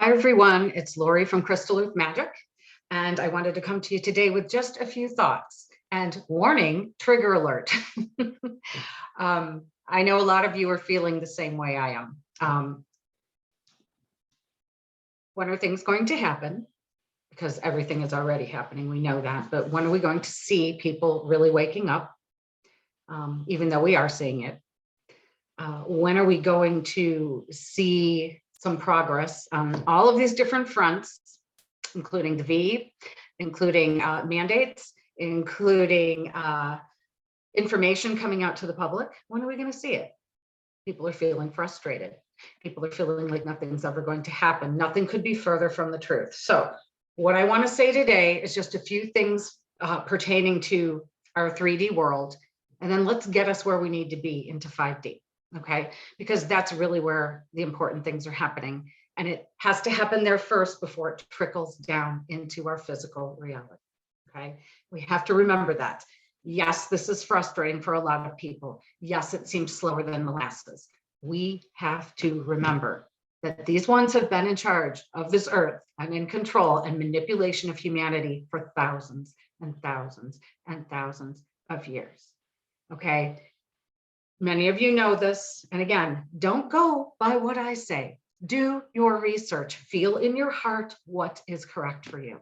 Hi, everyone. It's Lori from Crystal Earth Magic, and I wanted to come to you today with just a few thoughts and warning, trigger alert. I know a lot of you are feeling the same way I am. When are things going to happen? Because everything is already happening, we know that, but when are we going to see people really waking up, even though we are seeing it? When are we going to see some progress on all of these different fronts, including the V, including mandates, including information coming out to the public? When are we going to see it? People are feeling frustrated. People are feeling like nothing's ever going to happen. Nothing could be further from the truth. So what I want to say today is just a few things pertaining to our 3D world, and then let's get us where we need to be into 5D. Okay, because that's really where the important things are happening. And it has to happen there first before it trickles down into our physical reality. Okay, we have to remember that. Yes, this is frustrating for a lot of people. Yes, it seems slower than the masses. We have to remember that these ones have been in charge of this earth and in control and manipulation of humanity for thousands and thousands and thousands of years. Okay. Many of you know this. And again, don't go by what I say. Do your research. Feel in your heart what is correct for you.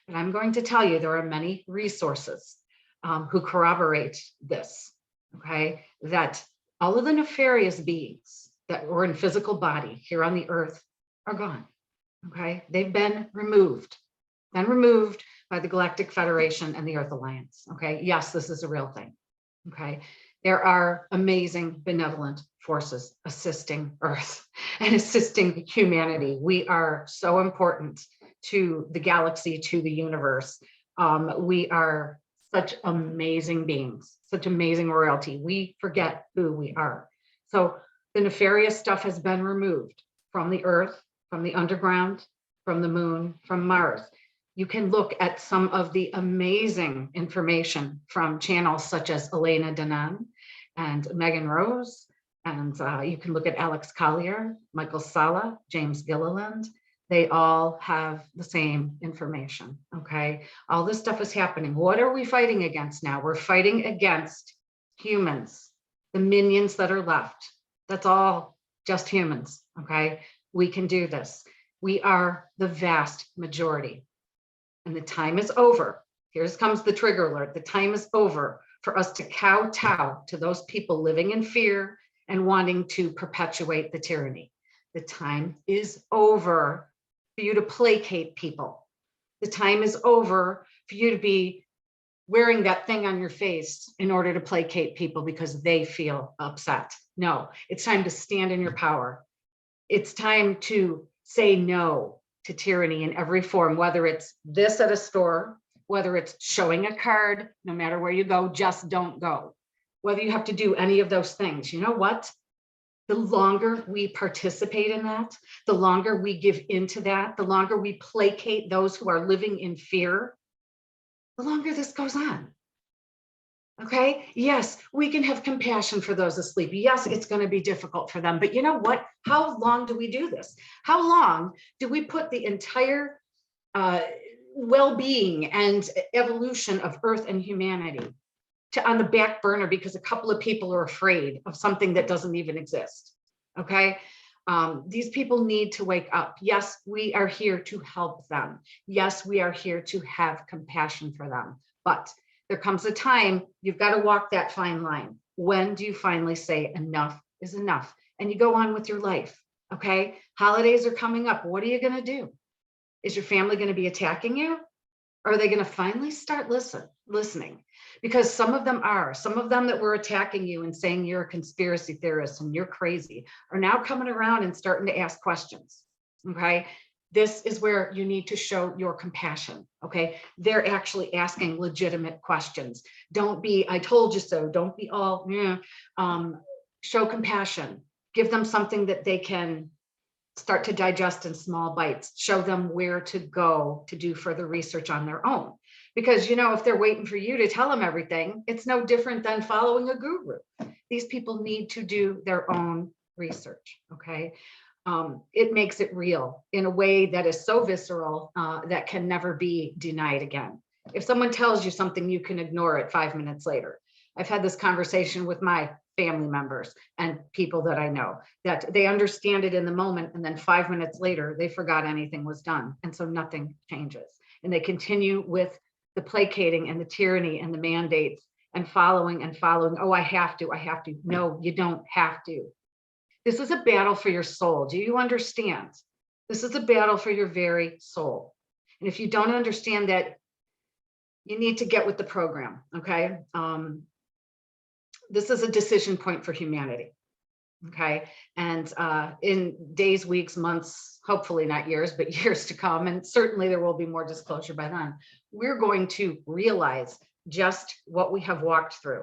And I'm going to tell you there are many resources who corroborate this, okay? That all of the nefarious beings that were in physical body here on the earth are gone, okay? They've been removed by the Galactic Federation and the Earth Alliance, okay? Yes, this is a real thing, okay? There are amazing benevolent forces assisting Earth and assisting humanity. We are so important to the galaxy, to the universe. We are such amazing beings, such amazing royalty. We forget who we are. So the nefarious stuff has been removed from the Earth, from the underground, from the moon, from Mars. You can look at some of the amazing information from channels such as Elena Danaan and Megan Rose. And you can look at Alex Collier, Michael Sala, James Gilliland. They all have the same information, okay? All this stuff is happening. What are we fighting against now? We're fighting against humans, the minions that are left. That's all just humans, okay? We can do this. We are the vast majority. And the time is over. Here comes the trigger alert. The time is over for us to kowtow to those people living in fear and wanting to perpetuate the tyranny. The time is over for you to placate people. The time is over for you to be wearing that thing on your face in order to placate people because they feel upset. No, it's time to stand in your power. It's time to say no to tyranny in every form, whether it's this at a store, whether it's showing a card, no matter where you go, just don't go. Whether you have to do any of those things, you know what? The longer we participate in that, the longer we give into that, the longer we placate those who are living in fear, the longer this goes on. Okay, yes, we can have compassion for those asleep. Yes, it's going to be difficult for them, but you know what? How long do we do this? How long do we put the entire well-being and evolution of Earth and humanity on the back burner because a couple of people are afraid of something that doesn't even exist? Okay, these people need to wake up. Yes, we are here to help them. Yes, we are here to have compassion for them, but there comes a time you've got to walk that fine line. When do you finally say enough is enough? And you go on with your life, okay? Holidays are coming up. What are you going to do? Is your family going to be attacking you? Or are they going to finally start listening? Because some of them that were attacking you and saying you're a conspiracy theorist and you're crazy are now coming around and starting to ask questions, okay? This is where you need to show your compassion, okay? They're actually asking legitimate questions. Don't be, I told you so. Don't be all, show compassion. Give them something that they can start to digest in small bites. Show them where to go to do further research on their own. Because, if they're waiting for you to tell them everything, it's no different than following a guru. These people need to do their own research, okay? it makes it real in a way that is so visceral that can never be denied again. If someone tells you something, you can ignore it 5 minutes later. I've had this conversation with my family members and people that I know, that they understand it in the moment, and then 5 minutes later, they forgot anything was done. And so nothing changes. And they continue with the placating and the tyranny and the mandates and following and following. Oh, I have to. No, you don't have to. This is a battle for your soul. Do you understand? This is a battle for your very soul. And if you don't understand that, you need to get with the program, okay? This is a decision point for humanity, okay? And in days, weeks, months, hopefully not years, but years to come, and certainly there will be more disclosure by then, we're going to realize just what we have walked through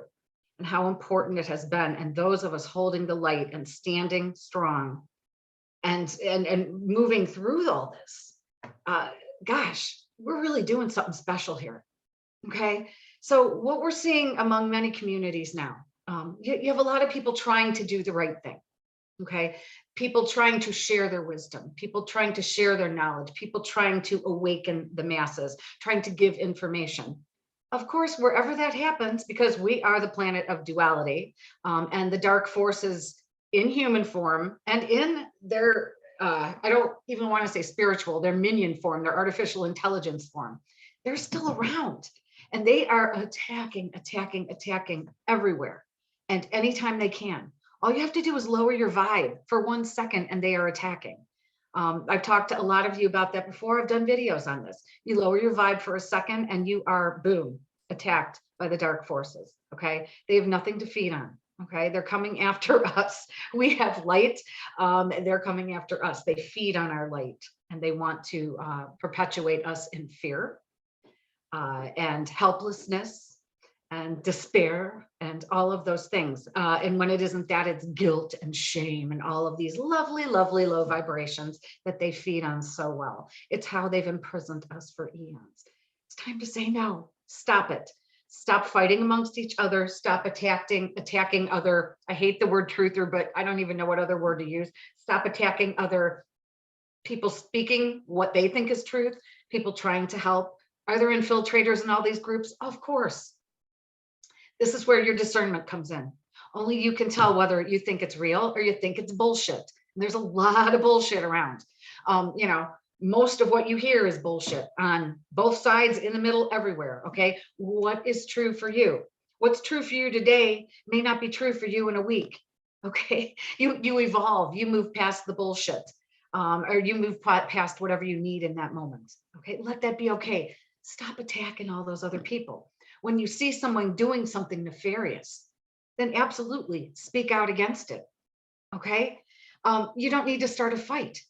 and how important it has been. And those of us holding the light and standing strong and moving through all this, gosh, we're really doing something special here. Okay. So what we're seeing among many communities now, you have a lot of people trying to do the right thing. Okay. People trying to share their wisdom, people trying to share their knowledge, people trying to awaken the masses, trying to give information. Of course, wherever that happens, because we are the planet of duality, and the dark forces in human form and in their, I don't even want to say spiritual, their minion form, their artificial intelligence form, they're still around. And they are attacking everywhere and anytime they can. All you have to do is lower your vibe for 1 second and they are attacking. I've talked to a lot of you about that before. I've done videos on this. You lower your vibe for a second and you are, boom, attacked by the dark forces, okay? They have nothing to feed on, okay? They're coming after us. We have light, they're coming after us. They feed on our light and they want to perpetuate us in fear and helplessness and despair and all of those things. And when it isn't that, it's guilt and shame and all of these lovely, lovely low vibrations that they feed on so well. It's how they've imprisoned us for eons. It's time to say no. Stop it. Stop fighting amongst each other. Stop attacking other, I hate the word truther, but I don't even know what other word to use. Stop attacking other people speaking what they think is truth, people trying to help. Are there infiltrators in all these groups? Of course. This is where your discernment comes in. Only you can tell whether you think it's real or you think it's bullshit. And there's a lot of bullshit around. You know, most of what you hear is bullshit on both sides, in the middle, everywhere. Okay. What is true for you? What's true for you today may not be true for you in a week. Okay. You evolve, you move past the bullshit, or you move past whatever you need in that moment. Okay. Let that be okay. Stop attacking all those other people. When you see someone doing something nefarious, then absolutely speak out against it. Okay. You don't need to start a fight.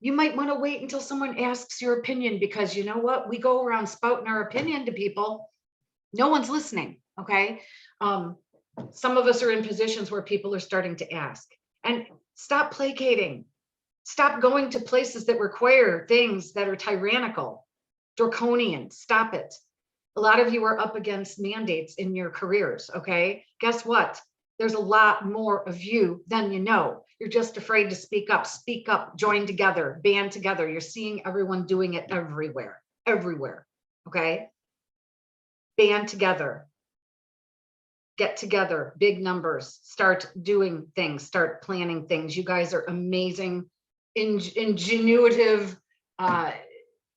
You might want to wait until someone asks your opinion, because you know what? We go around spouting our opinion to people. No one's listening. Okay. Some of us are in positions where people are starting to ask, and stop placating. Stop going to places that require things that are tyrannical, draconian. Stop it. A lot of you are up against mandates in your careers. Okay. Guess what? There's a lot more of you than you know. You're just afraid to speak up, join together, band together. You're seeing everyone doing it everywhere. Okay. Band together, get together, big numbers, start doing things, start planning things. You guys are amazing, ingenuitive,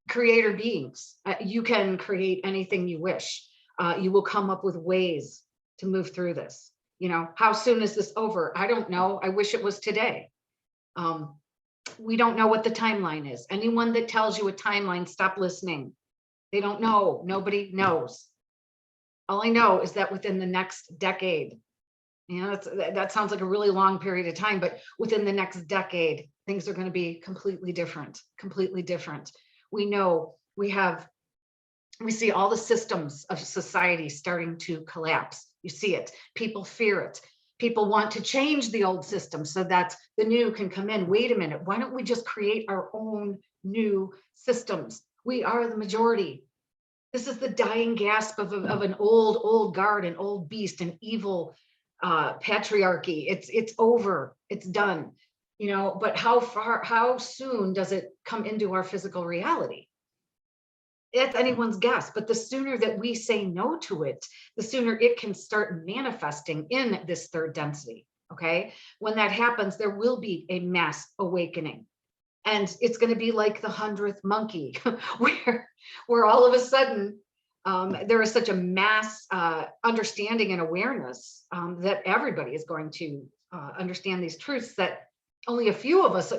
creator beings. You can create anything you wish. You will come up with ways to move through this. You know, how soon is this over? I don't know. I wish it was today. We don't know what the timeline is. Anyone that tells you a timeline, stop listening. They don't know. Nobody knows. All I know is that within the next decade, you know, that sounds like a really long period of time, but within the next decade, things are going to be completely different. We know we see all the systems of society starting to collapse. You see it. People fear it. People want to change the old system so that the new can come in. Wait a minute. Why don't we just create our own new systems? We are the majority. This is the dying gasp of an old guard, an old beast, an evil patriarchy. It's over. It's done. but how soon does it come into our physical reality? It's anyone's guess, but the sooner that we say no to it, the sooner it can start manifesting in this third density. Okay. When that happens, there will be a mass awakening. And it's going to be like the 100th monkey, where all of a sudden there is such a mass understanding and awareness that everybody is going to understand these truths that only a few of us,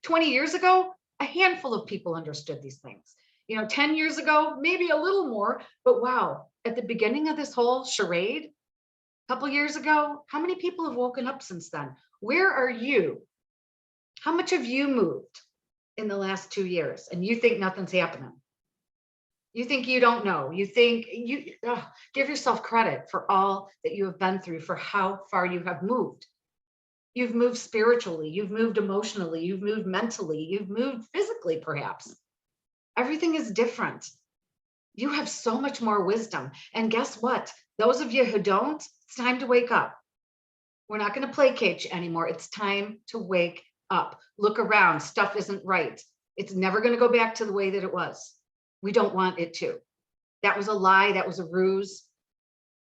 20 years ago, a handful of people understood these things. 10 years ago, maybe a little more, but wow, at the beginning of this whole charade, a couple years ago, how many people have woken up since then? Where are you? How much have you moved in the last 2 years? And you think nothing's happening. You think you don't know. You think give yourself credit for all that you have been through, for how far you have moved. You've moved spiritually, you've moved emotionally, you've moved mentally, you've moved physically, perhaps. Everything is different. You have so much more wisdom. And guess what? Those of you who don't, it's time to wake up. We're not going to placate you anymore. It's time to wake up. Look around. Stuff isn't right. It's never going to go back to the way that it was. We don't want it to. That was a lie. That was a ruse.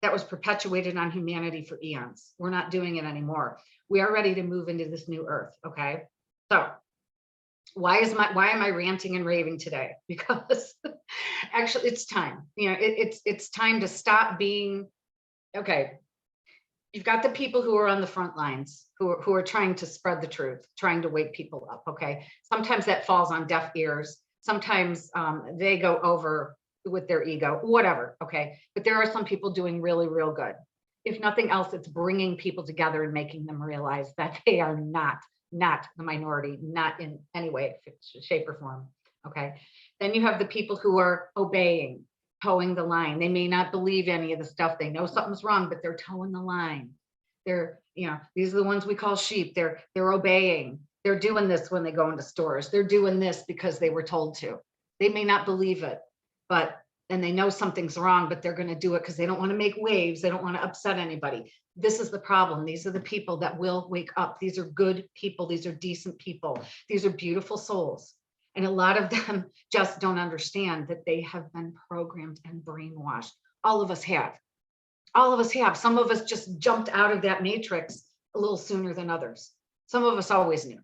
That was perpetuated on humanity for eons. We're not doing it anymore. We are ready to move into this new earth. Okay. So why am I ranting and raving today? Because actually it's time. It's time to stop being, okay. You've got the people who are on the front lines, who are trying to spread the truth, trying to wake people up. Okay. Sometimes that falls on deaf ears. Sometimes they go over with their ego, whatever. Okay. But there are some people doing really, real good. If nothing else, it's bringing people together and making them realize that they are not the minority, not in any way, shape, or form. Okay. Then you have the people who are obeying, towing the line. They may not believe any of the stuff. They know something's wrong, but they're towing the line. They're, these are the ones we call sheep. They're obeying. They're doing this when they go into stores. They're doing this because they were told to. They may not believe it, and they know something's wrong, but they're going to do it because they don't want to make waves. They don't want to upset anybody. This is the problem. These are the people that will wake up. These are good people. These are decent people. These are beautiful souls. And a lot of them just don't understand that they have been programmed and brainwashed. All of us have. All of us have. Some of us just jumped out of that matrix a little sooner than others. Some of us always knew.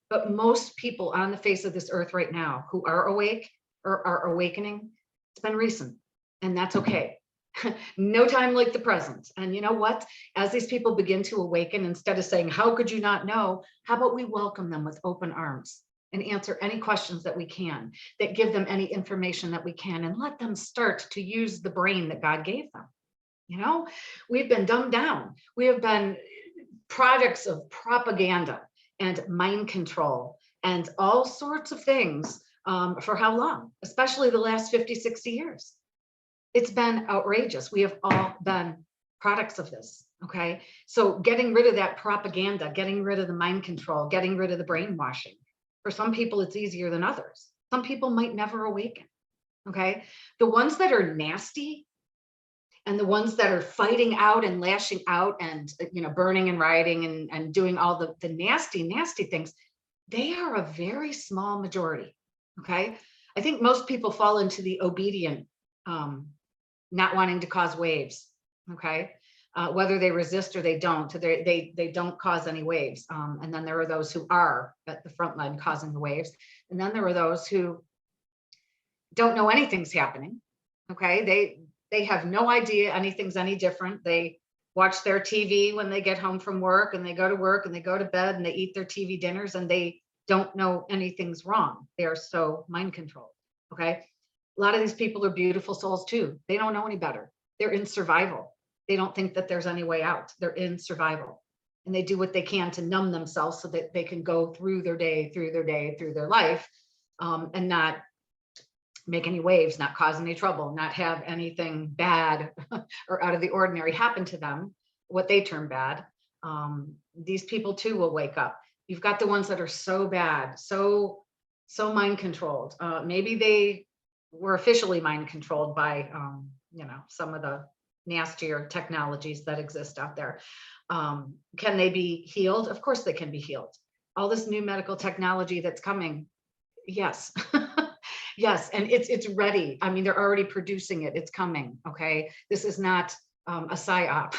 But most people on the face of this earth right now who are awake or are awakening, it's been recent. And that's okay. No time like the present. And you know what? As these people begin to awaken, instead of saying, how could you not know? How about we welcome them with open arms and answer any questions that we can, that give them any information that we can, and let them start to use the brain that God gave them. We've been dumbed down. We have been products of propaganda and mind control and all sorts of things for how long? Especially the last 50, 60 years. It's been outrageous. We have all been products of this. Okay. So getting rid of that propaganda, getting rid of the mind control, getting rid of the brainwashing. For some people, it's easier than others. Some people might never awaken. Okay. The ones that are nasty and the ones that are fighting out and lashing out and, burning and rioting and doing all the nasty, nasty things, they are a very small majority. Okay. I think most people fall into the obedient, not wanting to cause waves. Okay. Whether they resist or they don't, they don't cause any waves. And then there are those who are at the front line causing the waves. And then there are those who don't know anything's happening. Okay. They have no idea anything's any different. They watch their TV when they get home from work, and they go to work and they go to bed and they eat their TV dinners, and they don't know anything's wrong. They are so mind controlled. Okay. A lot of these people are beautiful souls too. They don't know any better. They're in survival. They don't think that there's any way out. They're in survival, and they do what they can to numb themselves so that they can go through their day, through their life, and not make any waves, not cause any trouble, not have anything bad or out of the ordinary happen to them, what they term bad. These people too will wake up. You've got the ones that are so bad, so mind controlled. Maybe they were officially mind controlled by, some of the nastier technologies that exist out there. Can they be healed? Of course they can be healed. all this new medical technology that's coming. Yes. Yes, and it's ready. I mean, they're already producing it. It's coming. Okay, this is not a psyop.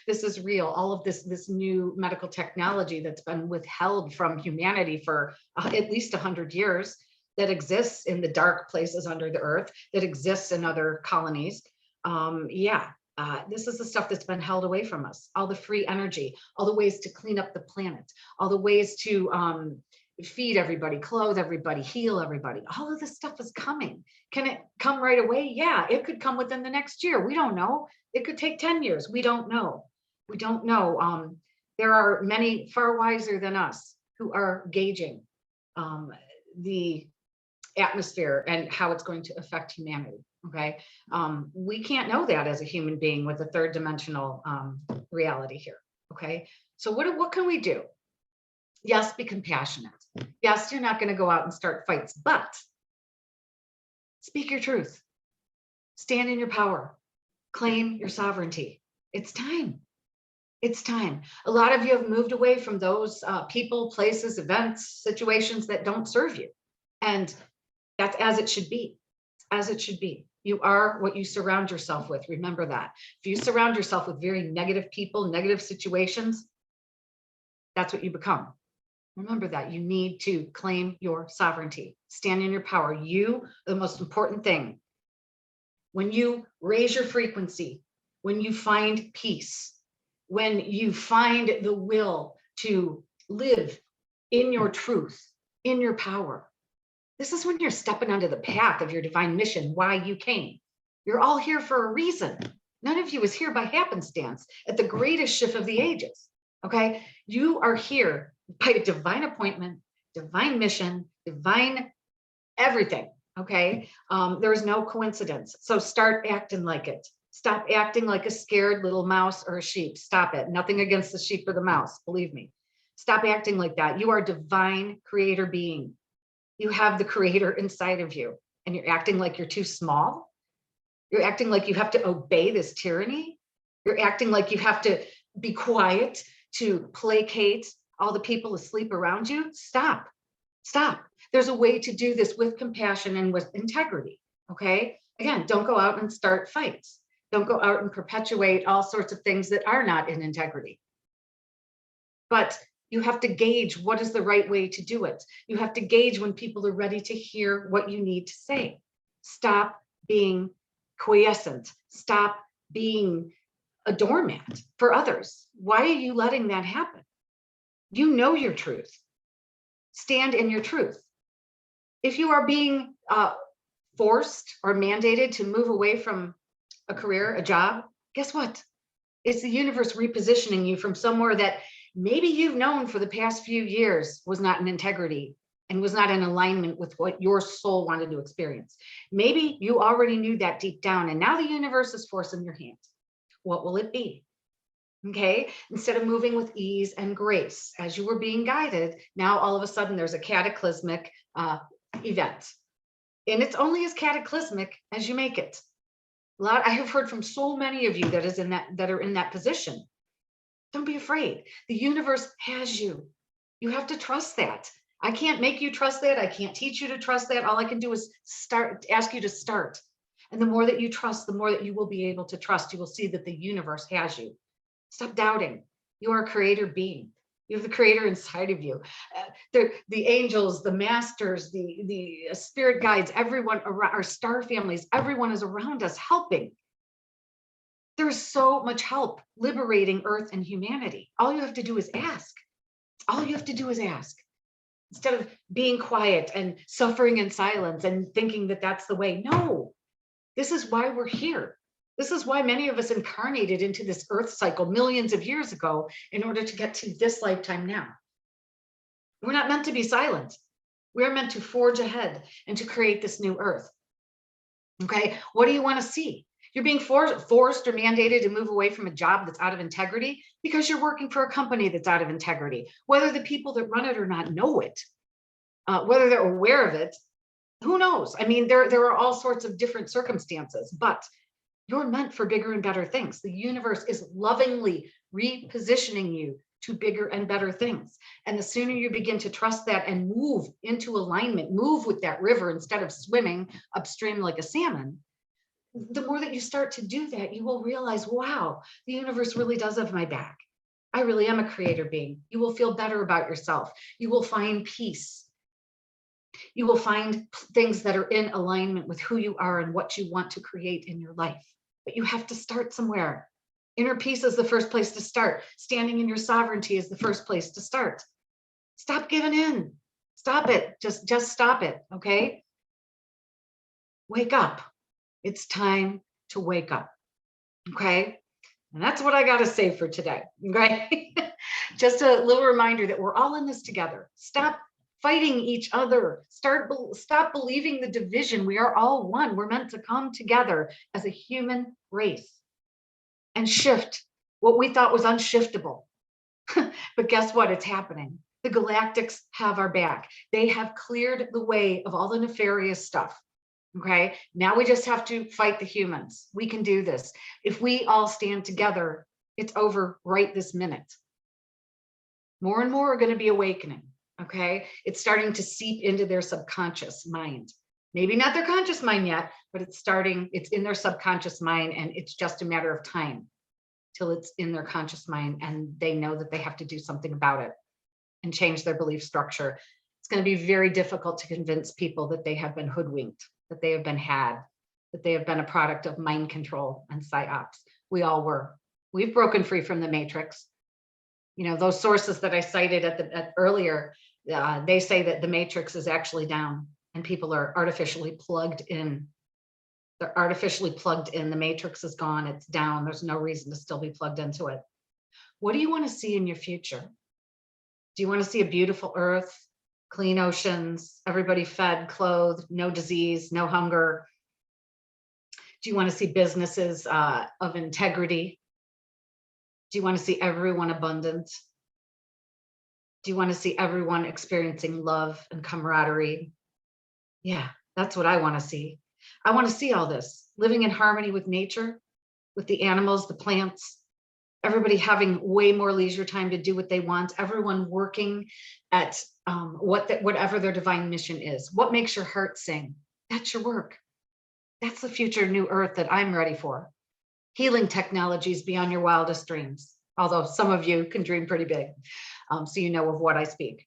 This is real. All of this new medical technology that's been withheld from humanity for at least 100 years, that exists in the dark places under the earth, that exists in other colonies. Yeah, this is the stuff that's been held away from us. All the free energy, all the ways to clean up the planet, all the ways to feed everybody, clothe everybody, heal everybody. All of this stuff is coming. Can it come right away? Yeah, it could come within the next year. We don't know. It could take 10 years. We don't know. We don't know. There are many far wiser than us who are gauging the atmosphere and how it's going to affect humanity. Okay. We can't know that as a human being with a third dimensional reality here. Okay. So what can we do? Yes, be compassionate. Yes, you're not going to go out and start fights, but speak your truth. Stand in your power. Claim your sovereignty. It's time. It's time. A lot of you have moved away from those people, places, events, situations that don't serve you. And that's as it should be. As it should be. You are what you surround yourself with. Remember that. If you surround yourself with very negative people, negative situations, that's what you become. Remember that. You need to claim your sovereignty. Stand in your power. You are the most important thing. When you raise your frequency, when you find peace, when you find the will to live in your truth, in your power, this is when you're stepping onto the path of your divine mission, why you came. You're all here for a reason. None of you is here by happenstance at the greatest shift of the ages. Okay, you are here by a divine appointment, divine mission, divine everything. Okay, there is no coincidence. So start acting like it. Stop acting like a scared little mouse or a sheep. Stop it. Nothing against the sheep or the mouse, believe me. Stop acting like that. You are a divine creator being. You have the creator inside of you, and you're acting like you're too small. You're acting like you have to obey this tyranny. You're acting like you have to be quiet to placate all the people asleep around you. Stop. Stop. There's a way to do this with compassion and with integrity. Okay. Again, don't go out and start fights. Don't go out and perpetuate all sorts of things that are not in integrity. But you have to gauge what is the right way to do it. You have to gauge when people are ready to hear what you need to say. Stop being quiescent. Stop being a doormat for others. Why are you letting that happen? You know your truth. Stand in your truth. If you are being forced or mandated to move away from a career, a job, guess what? It's the universe repositioning you from somewhere that maybe you've known for the past few years was not in integrity and was not in alignment with what your soul wanted to experience. Maybe you already knew that deep down, and now the universe is forcing your hand. What will it be? Okay, instead of moving with ease and grace as you were being guided, now all of a sudden there's a cataclysmic event, and it's only as cataclysmic as you make it. I have heard from so many of you that are in that position. Don't be afraid. The universe has you. You have to trust that. I can't make you trust that. I can't teach you to trust that. All I can do is ask you to start. And the more that you trust, the more that you will be able to trust. You will see that the universe has you. Stop doubting. You are a creator being. You have the creator inside of you. The angels, the masters, the spirit guides, everyone around, our star families, everyone is around us helping. There's so much help liberating Earth and humanity. All you have to do is ask. All you have to do is ask. Instead of being quiet and suffering in silence and thinking that that's the way. No, this is why we're here. This is why many of us incarnated into this Earth cycle millions of years ago in order to get to this lifetime now. We're not meant to be silent. We're meant to forge ahead and to create this new Earth. Okay, what do you want to see? You're being forced or mandated to move away from a job that's out of integrity because you're working for a company that's out of integrity. Whether the people that run it or not know it, whether they're aware of it, who knows? I mean, there are all sorts of different circumstances, but you're meant for bigger and better things. The universe is lovingly repositioning you to bigger and better things. And the sooner you begin to trust that and move into alignment, move with that river instead of swimming upstream like a salmon, the more that you start to do that, you will realize, wow, the universe really does have my back. I really am a creator being. You will feel better about yourself. You will find peace. You will find things that are in alignment with who you are and what you want to create in your life. But you have to start somewhere. Inner peace is the first place to start. Standing in your sovereignty is the first place to start. Stop giving in. Stop it. Just stop it. Okay? Wake up. It's time to wake up. Okay? And that's what I got to say for today. Okay? Just a little reminder that we're all in this together. Stop fighting each other. Stop believing the division. We are all one. We're meant to come together as a human race and shift what we thought was unshiftable. But guess what? It's happening. The Galactics have our back. They have cleared the way of all the nefarious stuff. Okay, now we just have to fight the humans. We can do this. If we all stand together, it's over right this minute. More and more are going to be awakening. Okay, it's starting to seep into their subconscious mind. Maybe not their conscious mind yet, but it's in their subconscious mind, and it's just a matter of time till it's in their conscious mind and they know that they have to do something about it and change their belief structure. It's going to be very difficult to convince people that they have been hoodwinked, that they have been had, that they have been a product of mind control and psyops. We all were. We've broken free from the matrix. You know, those sources that I cited earlier, they say that the matrix is actually down and people are artificially plugged in. They're artificially plugged in. The matrix is gone. It's down. There's no reason to still be plugged into it. What do you want to see in your future? Do you want to see a beautiful earth, clean oceans, everybody fed, clothed, no disease, no hunger? Do you want to see businesses of integrity? Do you want to see everyone abundant? Do you want to see everyone experiencing love and camaraderie? Yeah, that's what I want to see. I want to see all this, living in harmony with nature, with the animals, the plants, everybody having way more leisure time to do what they want, everyone working at whatever their divine mission is. What makes your heart sing? That's your work. That's the future new earth that I'm ready for. Healing technologies beyond your wildest dreams, although some of you can dream pretty big, so you know of what I speak.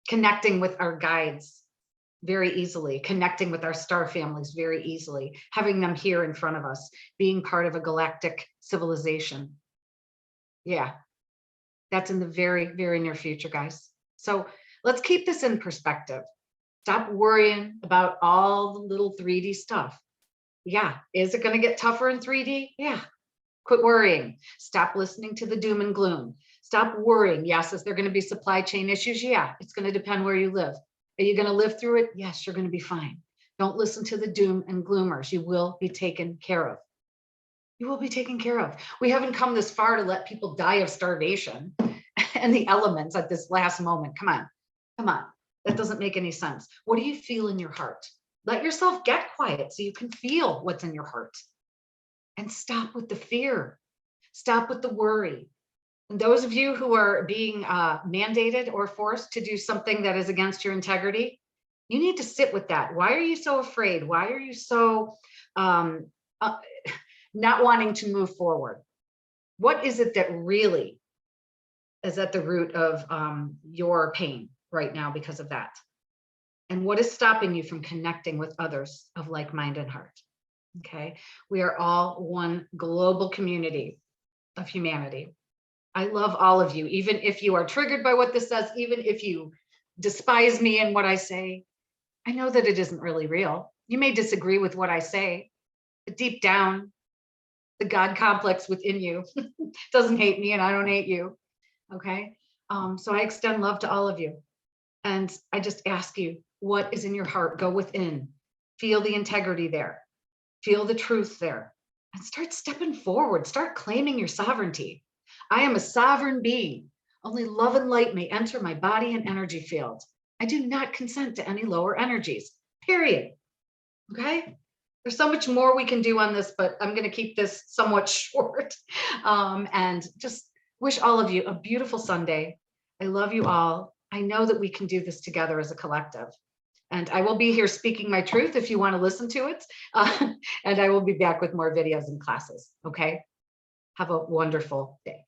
Connecting with our guides very easily, connecting with our star families very easily, having them here in front of us, being part of a galactic civilization. Yeah, that's in the very, very near future, guys. So let's keep this in perspective. Stop worrying about all the little 3D stuff. Yeah, is it going to get tougher in 3D? Yeah. Quit worrying. Stop listening to the doom and gloom. Stop worrying. Yes, is there going to be supply chain issues? Yeah, it's going to depend where you live. Are you going to live through it? Yes, you're going to be fine. Don't listen to the doom and gloomers. You will be taken care of. You will be taken care of. We haven't come this far to let people die of starvation and the elements at this last moment. Come on. Come on. That doesn't make any sense. What do you feel in your heart? Let yourself get quiet so you can feel what's in your heart. And stop with the fear. Stop with the worry. And those of you who are being mandated or forced to do something that is against your integrity, you need to sit with that. Why are you so afraid? Why are you so not wanting to move forward? What is it that really is at the root of your pain right now because of that? And what is stopping you from connecting with others of like mind and heart? Okay, we are all one global community of humanity. I love all of you, even if you are triggered by what this says, even if you despise me and what I say. I know that it isn't really real. You may disagree with what I say, but deep down, the God complex within you doesn't hate me and I don't hate you. Okay, so I extend love to all of you. And I just ask you, what is in your heart? Go within, feel the integrity there, feel the truth there, and start stepping forward. Start claiming your sovereignty. I am a sovereign being. Only love and light may enter my body and energy field. I do not consent to any lower energies, period. Okay? There's so much more we can do on this, but I'm going to keep this somewhat short and just Wish all of you a beautiful Sunday. I love you all. I know that we can do this together as a collective. And I will be here speaking my truth if you want to listen to it. And I will be back with more videos and classes. Okay. Have a wonderful day.